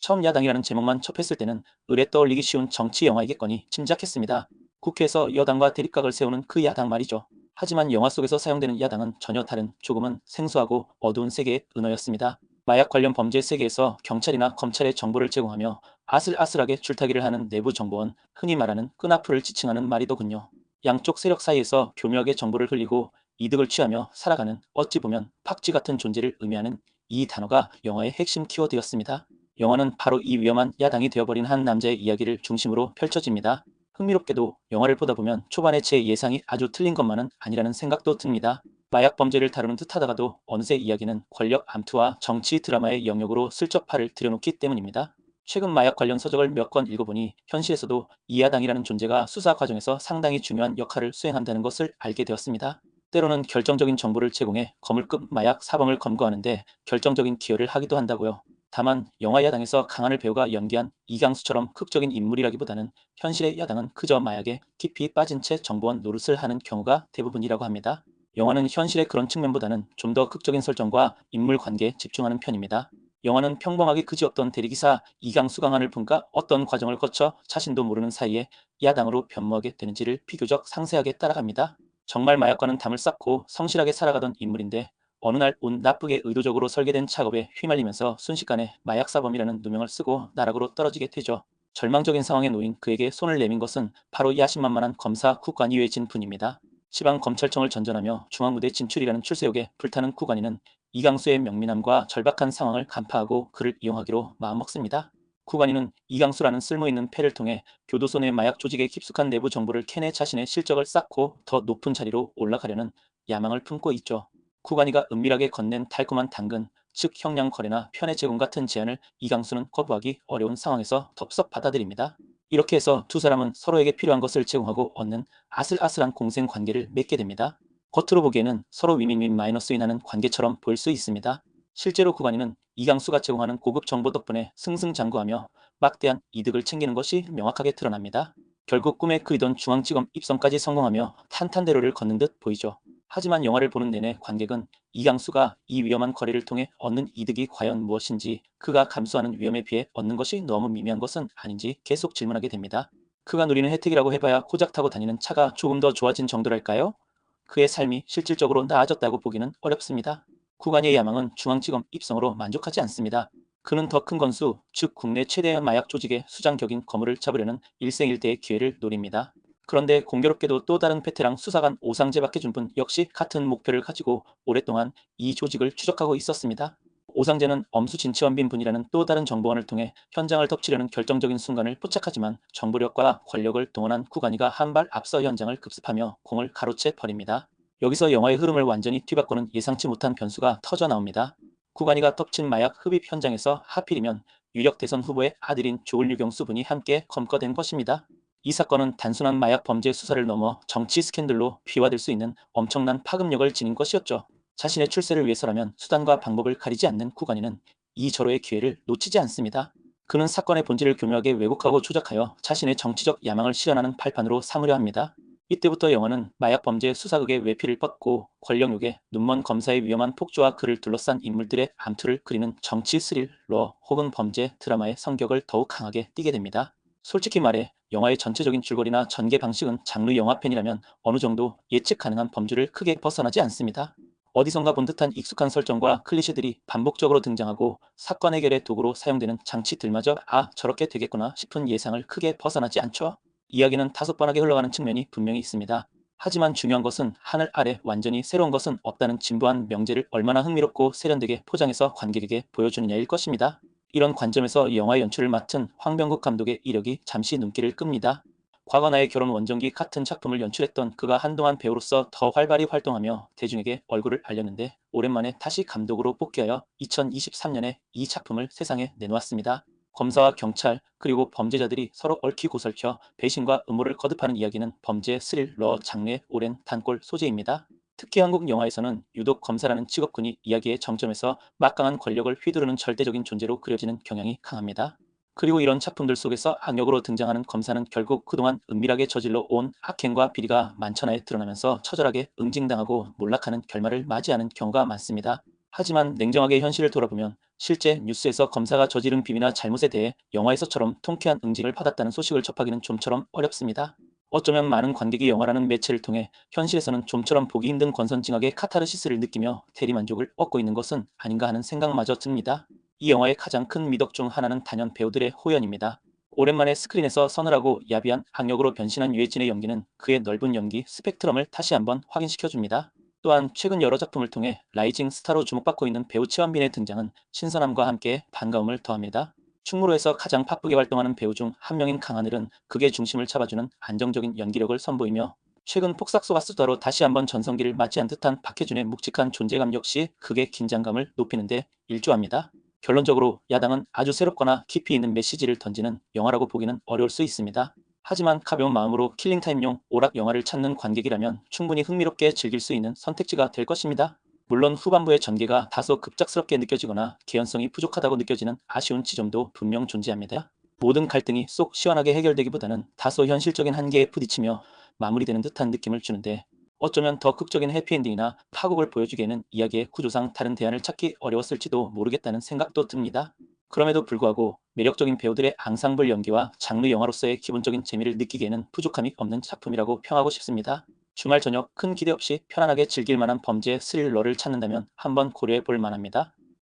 처음 야당이라는 제목만 접했을 때는 을에 떠올리기 쉬운 정치 영화이겠거니 짐작했습니다. 국회에서 여당과 대립각을 세우는 그 야당 말이죠. 하지만 영화 속에서 사용되는 야당은 전혀 다른 조금은 생소하고 어두운 세계의 은어였습니다. 마약 관련 범죄 세계에서 경찰이나 검찰에 정보를 제공하며 아슬아슬하게 줄타기를 하는 내부 정보원, 흔히 말하는 끈앞풀을 지칭하는 말이더군요. 양쪽 세력 사이에서 교묘하게 정보를 흘리고 이득을 취하며 살아가는 어찌 보면 팍쥐 같은 존재를 의미하는 이 단어가 영화의 핵심 키워드였습니다. 영화는 바로 이 위험한 야당이 되어버린 한 남자의 이야기를 중심으로 펼쳐집니다. 흥미롭게도 영화를 보다 보면 초반에 제 예상이 아주 틀린 것만은 아니라는 생각도 듭니다. 마약 범죄를 다루는 듯 하다가도 어느새 이야기는 권력 암투와 정치 드라마의 영역으로 슬쩍 팔을 들여놓기 때문입니다. 최근 마약 관련 서적을 몇 권 읽어보니 현실에서도 이 야당이라는 존재가 수사 과정에서 상당히 중요한 역할을 수행한다는 것을 알게 되었습니다. 때로는 결정적인 정보를 제공해 거물급 마약 사범을 검거하는데 결정적인 기여를 하기도 한다고요. 다만 영화 야당에서 강하늘 배우가 연기한 이강수처럼 극적인 인물이라기보다는 현실의 야당은 그저 마약에 깊이 빠진 채 정보원 노릇을 하는 경우가 대부분이라고 합니다. 영화는 현실의 그런 측면보다는 좀 더 극적인 설정과 인물 관계에 집중하는 편입니다. 영화는 평범하게 그지없던 대리기사 이강수 강하늘 분과 어떤 과정을 거쳐 자신도 모르는 사이에 야당으로 변모하게 되는지를 비교적 상세하게 따라갑니다. 정말 마약과는 담을 쌓고 성실하게 살아가던 인물인데 어느 날 운 나쁘게 의도적으로 설계된 작업에 휘말리면서 순식간에 마약사범이라는 누명을 쓰고 나락으로 떨어지게 되죠. 절망적인 상황에 놓인 그에게 손을 내민 것은 바로 야심만만한 검사 국관이 외진 분입니다. 지방검찰청을 전전하며 중앙무대 진출이라는 출세욕에 불타는 국관이는 이강수의 명민함과 절박한 상황을 간파하고 그를 이용하기로 마음먹습니다. 국관이는 이강수라는 쓸모있는 패를 통해 교도소 내 마약 조직의 깊숙한 내부 정보를 캐내 자신의 실적을 쌓고 더 높은 자리로 올라가려는 야망을 품고 있죠. 쿠가니가 은밀하게 건넨 달콤한 당근, 즉 형량 거래나 편의 제공 같은 제안을 이강수는 거부하기 어려운 상황에서 덥석 받아들입니다. 이렇게 해서 두 사람은 서로에게 필요한 것을 제공하고 얻는 아슬아슬한 공생 관계를 맺게 됩니다. 겉으로 보기에는 서로 윈윈윈 마이너스인 하는 관계처럼 보일 수 있습니다. 실제로 구간이는 이강수가 제공하는 고급 정보 덕분에 승승장구하며 막대한 이득을 챙기는 것이 명확하게 드러납니다. 결국 꿈에 그리던 중앙지검 입성까지 성공하며 탄탄대로를 걷는 듯 보이죠. 하지만 영화를 보는 내내 관객은 이강수가 이 위험한 거래를 통해 얻는 이득이 과연 무엇인지, 그가 감수하는 위험에 비해 얻는 것이 너무 미미한 것은 아닌지 계속 질문하게 됩니다. 그가 누리는 혜택이라고 해봐야 고작 타고 다니는 차가 조금 더 좋아진 정도랄까요? 그의 삶이 실질적으로 나아졌다고 보기는 어렵습니다. 구간의 야망은 중앙지검 입성으로 만족하지 않습니다. 그는 더 큰 건수, 즉 국내 최대의 마약 조직의 수장격인 거물을 잡으려는 일생일대의 기회를 노립니다. 그런데 공교롭게도 또 다른 베테랑 수사관 오상재 박해준 분 역시 같은 목표를 가지고 오랫동안 이 조직을 추적하고 있었습니다. 오상재는 엄수진치원빈 분이라는 또 다른 정보원을 통해 현장을 덮치려는 결정적인 순간을 포착하지만 정보력과 권력을 동원한 구간이가 한 발 앞서 현장을 급습하며 공을 가로채 버립니다. 여기서 영화의 흐름을 완전히 뒤바꾸는 예상치 못한 변수가 터져 나옵니다. 구간이가 덮친 마약 흡입 현장에서 하필이면 유력 대선 후보의 아들인 조을유경수 분이 함께 검거된 것입니다. 이 사건은 단순한 마약 범죄 수사를 넘어 정치 스캔들로 비화될 수 있는 엄청난 파급력을 지닌 것이었죠. 자신의 출세를 위해서라면 수단과 방법을 가리지 않는 구간이는 이 절호의 기회를 놓치지 않습니다. 그는 사건의 본질을 교묘하게 왜곡하고 조작하여 자신의 정치적 야망을 실현하는 발판으로 삼으려 합니다. 이때부터 영화는 마약 범죄 수사극의 외피를 뻗고 권력욕에 눈먼 검사의 위험한 폭주와 그를 둘러싼 인물들의 암투를 그리는 정치 스릴러 혹은 범죄 드라마의 성격을 더욱 강하게 띠게 됩니다. 솔직히 말해 영화의 전체적인 줄거리나 전개 방식은 장르 영화팬이라면 어느 정도 예측 가능한 범주를 크게 벗어나지 않습니다. 어디선가 본 듯한 익숙한 설정과 클리셰들이 반복적으로 등장하고 사건 해결의 도구로 사용되는 장치들마저 저렇게 되겠구나 싶은 예상을 크게 벗어나지 않죠. 이야기는 다소뻔하게 흘러가는 측면이 분명히 있습니다. 하지만 중요한 것은 하늘 아래 완전히 새로운 것은 없다는 진부한 명제를 얼마나 흥미롭고 세련되게 포장해서 관객에게 보여주느냐일 것입니다. 이런 관점에서 영화 연출을 맡은 황병국 감독의 이력이 잠시 눈길을 끕니다. 과거 나의 결혼 원정기 같은 작품을 연출했던 그가 한동안 배우로서 더 활발히 활동하며 대중에게 얼굴을 알렸는데 오랜만에 다시 감독으로 복귀하여 2023년에 이 작품을 세상에 내놓았습니다. 검사와 경찰 그리고 범죄자들이 서로 얽히고 설켜 배신과 음모를 거듭하는 이야기는 범죄 스릴러 장르의 오랜 단골 소재입니다. 특히 한국 영화에서는 유독 검사라는 직업군이 이야기의 정점에서 막강한 권력을 휘두르는 절대적인 존재로 그려지는 경향이 강합니다. 그리고 이런 작품들 속에서 악역으로 등장하는 검사는 결국 그동안 은밀하게 저질러 온 악행과 비리가 만천하에 드러나면서 처절하게 응징당하고 몰락하는 결말을 맞이하는 경우가 많습니다. 하지만 냉정하게 현실을 돌아보면 실제 뉴스에서 검사가 저지른 비위나 잘못에 대해 영화에서처럼 통쾌한 응징을 받았다는 소식을 접하기는 좀처럼 어렵습니다. 어쩌면 많은 관객이 영화라는 매체를 통해 현실에서는 좀처럼 보기 힘든 권선징악의 카타르시스를 느끼며 대리만족을 얻고 있는 것은 아닌가 하는 생각마저 듭니다. 이 영화의 가장 큰 미덕 중 하나는 단연 배우들의 호연입니다. 오랜만에 스크린에서 서늘하고 야비한 악역으로 변신한 유해진의 연기는 그의 넓은 연기 스펙트럼을 다시 한번 확인시켜줍니다. 또한 최근 여러 작품을 통해 라이징 스타로 주목받고 있는 배우 최원빈의 등장은 신선함과 함께 반가움을 더합니다. 충무로에서 가장 바쁘게 활동하는 배우 중 한 명인 강하늘은 극의 중심을 잡아주는 안정적인 연기력을 선보이며 최근 폭삭소가 수다로 다시 한번 전성기를 맞이한 듯한 박해준의 묵직한 존재감 역시 극의 긴장감을 높이는 데 일조합니다. 결론적으로 야당은 아주 새롭거나 깊이 있는 메시지를 던지는 영화라고 보기는 어려울 수 있습니다. 하지만 가벼운 마음으로 킬링타임용 오락 영화를 찾는 관객이라면 충분히 흥미롭게 즐길 수 있는 선택지가 될 것입니다. 물론 후반부의 전개가 다소 급작스럽게 느껴지거나 개연성이 부족하다고 느껴지는 아쉬운 지점도 분명 존재합니다. 모든 갈등이 쏙 시원하게 해결되기보다는 다소 현실적인 한계에 부딪히며 마무리되는 듯한 느낌을 주는데, 어쩌면 더 극적인 해피엔딩이나 파국을 보여주기에는 이야기의 구조상 다른 대안을 찾기 어려웠을지도 모르겠다는 생각도 듭니다. 그럼에도 불구하고 매력적인 배우들의 앙상블 연기와 장르 영화로서의 기본적인 재미를 느끼기에는 부족함이 없는 작품이라고 평하고 싶습니다. 주말 저녁 큰 기대 없이 편안하게 즐길 만한 범죄 스릴러를 찾는다면 한번 고려해 볼 만합니다.